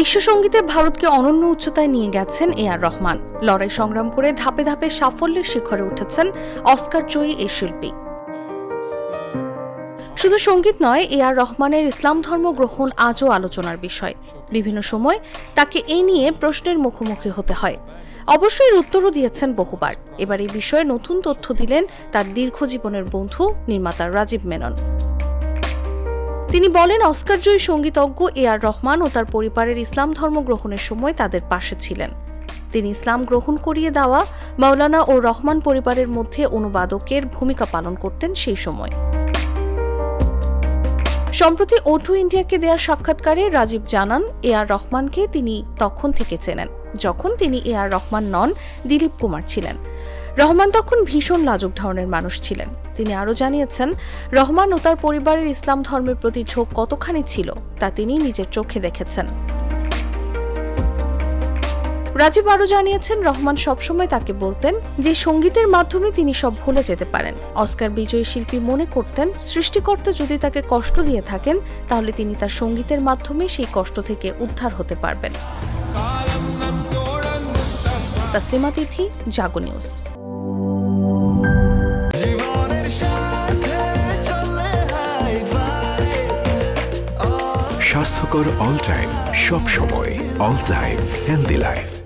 বিশ্বসঙ্গীতে ভারতকে অনন্য উচ্চতায় নিয়ে গেছেন এ.আর. রহমান। লড়াই সংগ্রাম করে ধাপে ধাপে সাফল্যের শিখরে উঠেছেন অস্কার জয়ী এই শিল্পী। শুধু সঙ্গীত নয়, এ.আর. রহমানের ইসলাম ধর্ম গ্রহণ আজও আলোচনার বিষয়। বিভিন্ন সময় তাকে এই নিয়ে প্রশ্নের মুখোমুখি হতে হয়। অবশ্যই এর উত্তরও দিয়েছেন বহুবার। এবার এই বিষয়ে নতুন তথ্য দিলেন তার দীর্ঘ জীবনের বন্ধু নির্মাতা রাজীব মেনন। তিনি বলেন, অস্কারজয়ী সঙ্গীতজ্ঞ এ.আর. রহমান ও তার পরিবারের ইসলাম ধর্ম গ্রহণের সময় তাদের পাশে ছিলেন। তিনি ইসলাম গ্রহণ করিয়ে দেওয়া মাওলানা ও রহমান পরিবারের মধ্যে অনুবাদকের ভূমিকা পালন করতেন সেই সময়। সম্প্রতি O2 ইন্ডিয়াকে দেয়া সাক্ষাৎকারে রাজীব জানান, এ.আর. রহমানকে তিনি তখন থেকে চেনেন যখন তিনি এ.আর. রহমান নন, দিলীপ কুমার ছিলেন। রহমান তখন ভীষণ লাজুক ধরনের মানুষ ছিলেন। তিনি আরও জানিয়েছেন, রহমান ও তার পরিবারের ইসলাম ধর্মের প্রতি ঝোঁক কতখানি ছিল তা তিনি নিজের চোখে দেখেছেন। রাজীব আরও জানিয়েছেন, রহমান সবসময় তাকে বলতেন যে সঙ্গীতের মাধ্যমে তিনি সব ভুলে যেতে পারেন। অস্কার বিজয়ী শিল্পী মনে করতেন, সৃষ্টিকর্তা যদি তাকে কষ্ট দিয়ে থাকেন তাহলে তিনি তার সঙ্গীতের মাধ্যমে সেই কষ্ট থেকে উদ্ধার হতে পারবেন। তাসলিমা তিথি, জাগো নিউজ। স্বাস্থ্যকর অল টাইম, সব সময় অল টাইম হেলদি লাইফ।